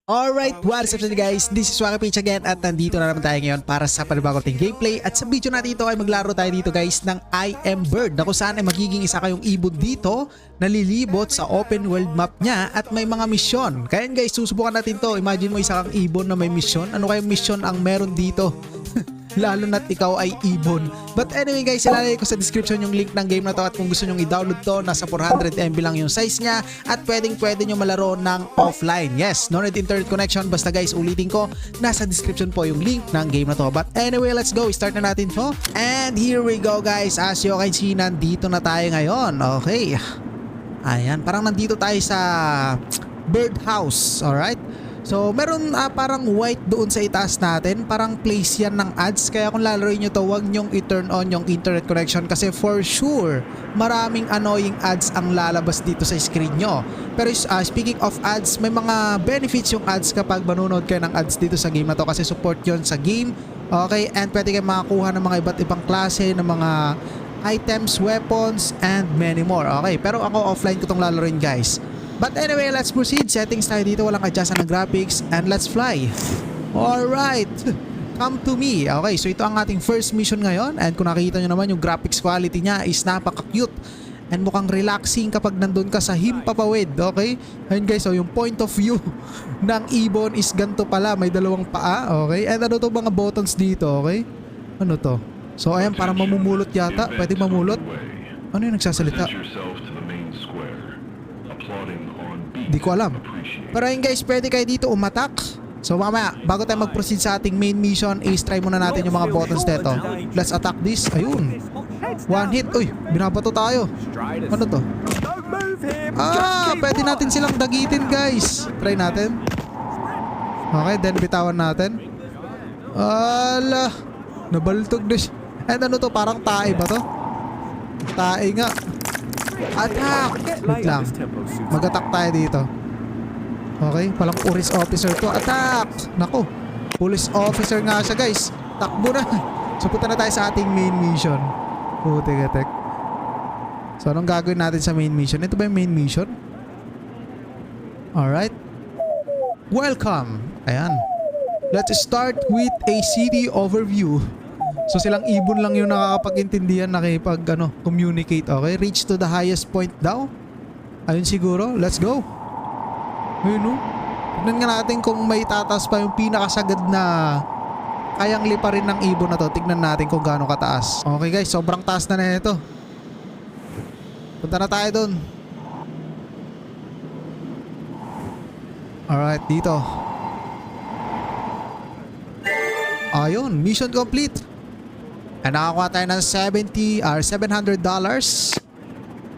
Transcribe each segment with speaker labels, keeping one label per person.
Speaker 1: Alright, what's up guys? This is Waka Peach again at nandito na naman tayo ngayon para sa panibagong ating gameplay. At sa video natin ito ay maglaro tayo dito guys ng I Am Bird, na kung saan ay magiging isa kayong ibon dito na lilibot sa open world map niya at may mga misyon. Kaya guys, susubukan natin to. Imagine mo isa kang ibon na may misyon. Ano kayong misyon ang meron dito? Lalo na't ikaw ay ibon. But anyway guys, ilalagay ko sa description yung link ng game na to, at kung gusto nyong i-download to, nasa 400 MB lang yung size niya at pwede nyo malaro ng offline. Yes, no need internet connection. Basta guys, ulitin ko, nasa description po yung link ng game na to. But anyway, let's go. Start na natin to. And here we go guys. As you can see, nandito na tayo ngayon. Okay. Ayan, parang nandito tayo sa birdhouse. Alright. So meron parang white doon sa itaas natin, parang place yan ng ads. Kaya kung lalaroin nyo to, huwag nyong i-turn on yung internet connection kasi for sure maraming annoying ads ang lalabas dito sa screen nyo. Pero speaking of ads, may mga benefits yung ads kapag manonood kayo ng ads dito sa game na to, kasi support yon sa game. Okay, and pwede kayo makakuha ng mga iba't ibang klase ng mga items, weapons, and many more. Okay, pero ako offline ko tong lalaroin guys. But anyway, let's proceed. Settings tayo dito, walang adjustment ng graphics, and let's fly. Alright, come to me. Okay, so ito ang ating first mission ngayon, and kung nakikita nyo naman yung graphics quality niya is napaka-cute and mukhang relaxing kapag nandun ka sa himpapawid. Okay, ayun guys, so yung point of view ng ibon is ganito pala, may dalawang paa. Okay, and ano to mga buttons dito? Okay, ano to? So ayan, parang mamumulot yata. Pwede mamulot. Ano yung nagsasalita? Di ko alam. Pero ayun guys, pwede kayo dito umatak. So mamaya, bago tayo mag-proceed sa ating main mission, is try muna natin yung mga buttons nito. Let's attack this. Ayun, one hit. Uy, binabato tayo. Ano to? Pwede natin silang dagitin guys. Try natin. Okay, then bitawan natin. Ala, nabaltog na siya. And ano to, parang tae ba to? Tae nga. Attack! Wait lang, mag-attack tayo dito. Okay, palang police officer to. Attack! Nako, police officer nga siya guys. Takbo na. So punta na tayo sa ating main mission. Tek. So anong gagawin natin sa main mission? Ito ba yung main mission? Alright, welcome. Ayan, let's start with a city overview. So silang ibon lang yung nakakapag-intindihan, communicate. Okay, reach to the highest point daw. Ayun siguro, let's go. Ayun, no? Tignan nga natin kung may tatas pa yung pinakasagad na kayang liparin ng ibon na to. Tignan natin kung gaano kataas. Okay guys, sobrang taas na ito. Punta na tayo dun. Alright, dito. Ayun, mission complete. And nakakuha tayo ng $700.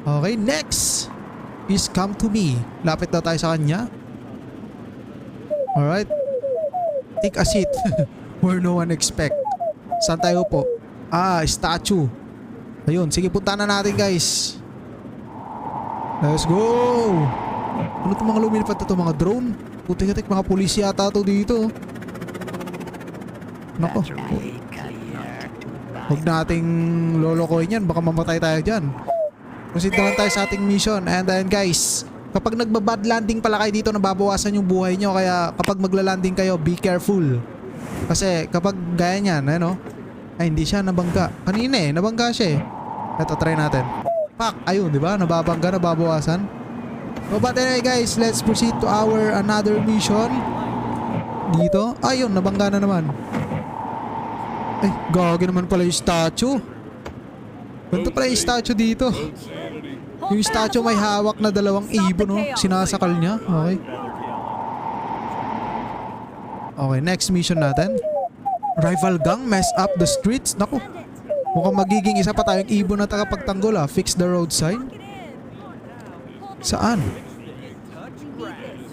Speaker 1: Okay, next is come to me. Lapit daw tayo sa kanya. Alright, take a seat where no one expect. Saan tayo po? Statue. Ayun, sige, punta na natin guys. Let's go. Ano itong mga lumilipad na ito? Mga drone? Putik-tik, mga pulis yata ito dito. Nako, huwag nating lolokohin yan, baka mamatay tayo dyan. Proceed na lang tayo sa ating mission. And then guys, kapag nagbabad landing pala kayo dito, nababawasan yung buhay nyo. Kaya kapag magla-landing kayo, be careful. Kasi kapag gaya nyan, ay hindi siya nabangga. Kanina nabangga siya eh. Ito, try natin. Pak, ayun, diba? Nababangga, nababawasan. So but anyway guys, let's proceed to our another mission. Dito, ayun, nabangga na naman. Ay, gagi naman pala yung statue. Ganito pala yung statue dito. Yung statue may hawak na dalawang ibon, no? Sinasakal niya. Okay. Okay, next mission natin. Rival gang mess up the streets. Naku, mukhang magiging isa pa tayong ibon na tagapagtanggol. Fix the road sign. Saan?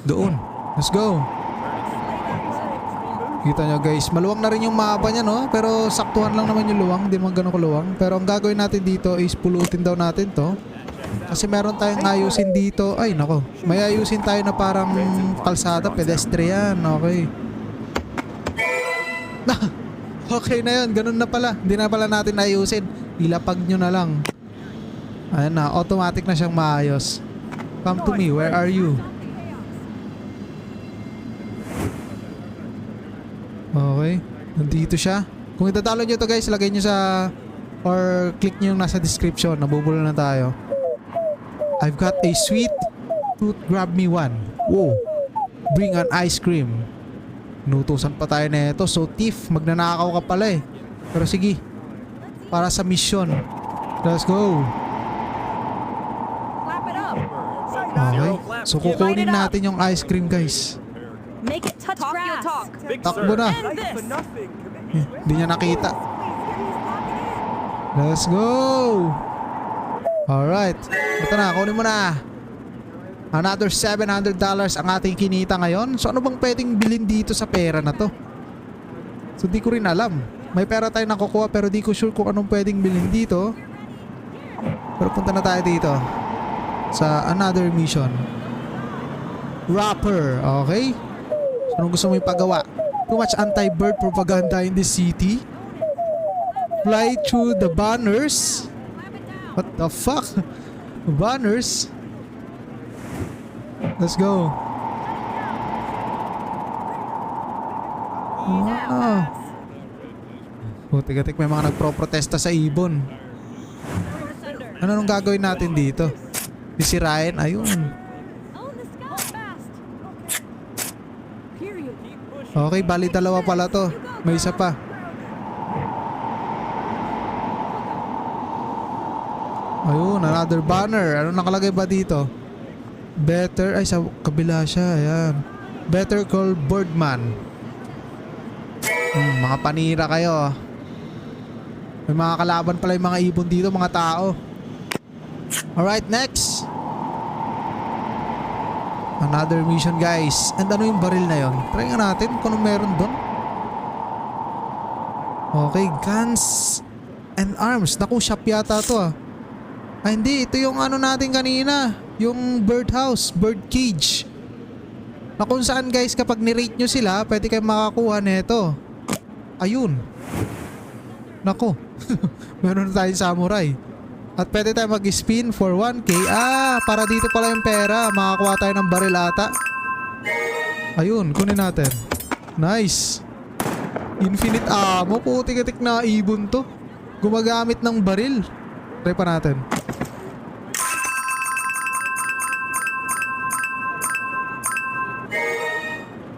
Speaker 1: Doon. Let's go. Kita nyo guys, maluwang na rin yung mapa niya, no? Pero saktuhan lang naman yung luwang, hindi naman ganun kaluwang. Pero ang gagawin natin dito is pulutin daw natin to. Kasi meron tayong ayusin dito. Ay nako, may ayusin tayo na parang kalsada, pedestrian. Okay. Okay na yun, ganun na pala. Hindi na pala natin ayusin, ilapag nyo na lang. Ayan na, automatic na siyang maayos. Come to me, where are you? Okay. Nandito siya. Kung itatalo nyo to guys, lagay nyo sa or click nyo yung nasa description. Nabubulol na tayo. I've got a sweet tooth, grab me one. Whoa. Bring an ice cream. Nutusan pa tayo na ito. So thief, magnanakaw ka pala eh. Pero sige, para sa mission. Let's go. Okay. So kukunin natin yung ice cream guys.
Speaker 2: Make it touch grass.
Speaker 1: Takbo na.
Speaker 2: End this.
Speaker 1: Hindi niya nakita. Let's go. Alright. Ito na, kunin mo na. Another $700 ang ating kinita ngayon. So ano bang pwedeng bilhin dito sa pera na to? So di ko rin alam. May pera tayo nakukuha pero di ko sure kung anong pwedeng bilhin dito. Pero punta na tayo dito sa another mission. Rapper, okay? So anong gusto mo ipagawa? Too much anti-bird propaganda in this city. Fly through the banners. What the fuck? Banners? Let's go. Wow. Tigatik, may mga nagpro-protesta sa ibon. Ano nung gagawin natin dito? Sisirain? Ayun. Okay, bali dalawa pala to. May isa pa. Ayun, another banner. Ano nakalagay ba dito? Better, ay sa kabila siya. Ayan. Better call Birdman. Mga panira kayo. May mga kalaban pala yung mga ibon dito, mga tao. Alright, next. Another mission guys. And ano yung baril na yon? Try nga natin kung anong meron doon. Okay, guns and arms. Naku, shop yata to ah. Ay hindi, ito yung ano natin kanina. Yung birdhouse, bird cage. Na kung saan guys, kapag nirate nyo sila, pwede kayong makakuha nito. Ayun. Nako. Meron na tayong samurai. At pwede tayo mag-spin for 1k. Para dito pala yung pera. Makakuha tayo ng baril ata. Ayun, kunin natin. Nice. Infinite ammo. Putik-tik na ibon to. Gumagamit ng baril. Try pa natin.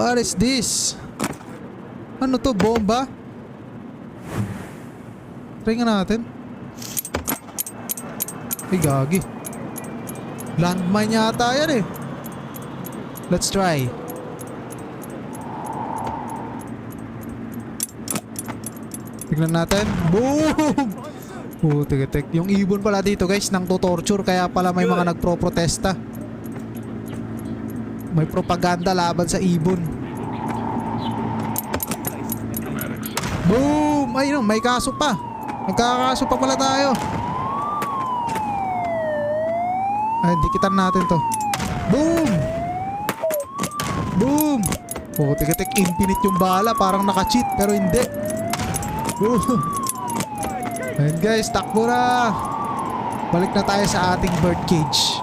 Speaker 1: What is this? Ano to? Bomba? Try nga natin. Ay gagi. Landmine yata yan eh. Let's try. Tignan natin. Boom! Tek. Yung ibon pala dito guys nang to-torture kaya pala may mga nagpro-protesta. May propaganda laban sa ibon. Boom! Ayun, may kaso pa. Nagkakaso pa pala tayo. Ay, dikitan natin to. Boom! Boom! Tek, infinite yung bala. Parang naka-cheat pero hindi. Boom! Ayun guys, takbo na. Balik na tayo sa ating bird cage.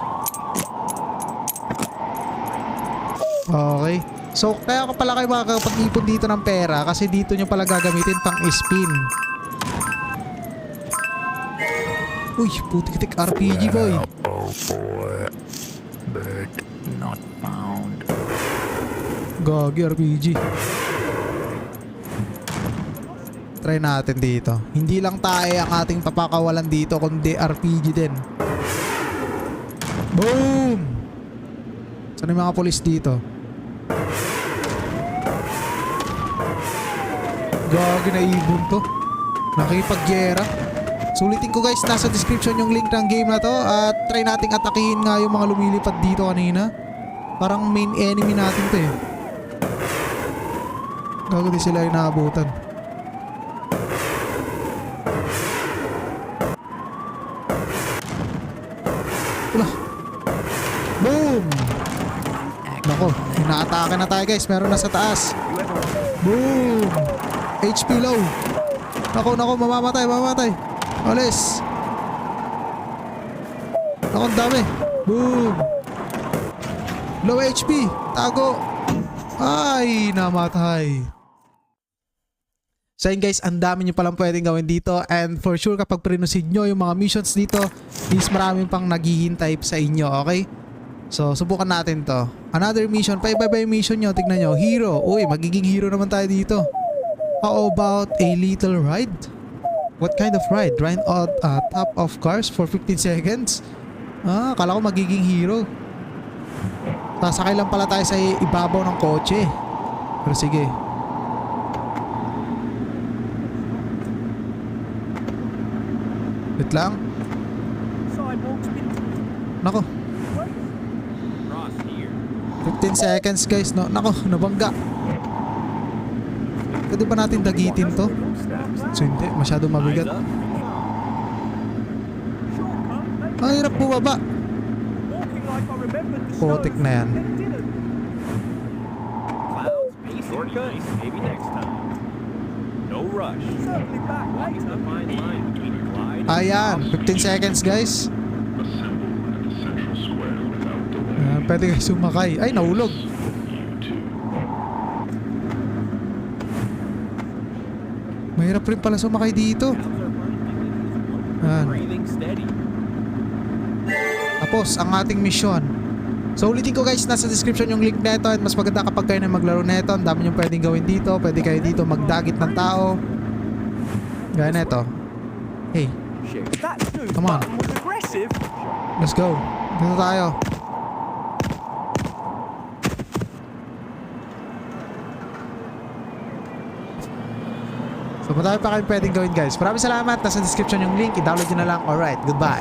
Speaker 1: Okay. So, kaya ka pala kayo makakapag-ipon dito ng pera kasi dito nyo pala gagamitin pang spin. Uy, putik-tik RPG boy.
Speaker 3: Bird not found.
Speaker 1: Gagi RPG. Try natin dito. Hindi lang tayo ang ating papakawalan dito kundi RPG din. Boom! Saan yung mga polis dito? Gagi na ibon to. Nakipagyera. Sulitin ko guys, nasa description yung link ng game na to. At try nating atakihin nga yung mga lumilipad dito kanina. Parang main enemy natin to eh. Gago di sila yung naabutan. Wala. Boom! Nako, inaatake na tayo guys. Meron na sa taas. Boom! HP low. Nako, mamamatay. Alis. Nako, ang dami. Boom! Low HP. Tago. Ay, namatay. So yun guys, ang dami nyo palang pwedeng gawin dito. And for sure kapag prinusid nyo yung mga missions dito, is maraming pang naghihintay sa inyo, okay? So subukan natin to. Another mission, pa-iba yung mission nyo, tignan nyo. Hero, uy magiging hero naman tayo dito. How about a little ride? What kind of ride? Ride on top of cars for 15 seconds? Akala ko magiging hero. Sasakay lang pala tayo sa ibabaw ng kotse. Pero sige. Wait lang. Nako. 15 seconds guys, no? Nako, nabangga. Pwede ba natin dagitin to? So hindi, masyado mabigat. Ang hirap bumaba. Putik na yan.
Speaker 4: Shortcut, maybe next time. No rush. Walking the fine line between a glide and
Speaker 1: Ayan, 15 seconds guys. Ayan, pwede guys sumakay. Ay, nahulog. Mahirap rin pala sumakay dito. Ayan.
Speaker 4: breathing steady.
Speaker 1: Tapos ang ating mission. So ulitin ko guys, nasa description yung link neto. At mas maganda kapag kayo na maglaro neto. Ang dami yung pwedeng gawin dito. Pwede kayo dito magdagit ng tao. Gaya neto. Hey,
Speaker 4: That snooze
Speaker 1: Come on.
Speaker 4: button was aggressive.
Speaker 1: let's go. Dito tayo. So madami pa kayong pwedeng gawin guys. Maraming salamat. Nasa description yung link. I-download nyo na lang. Alright, goodbye.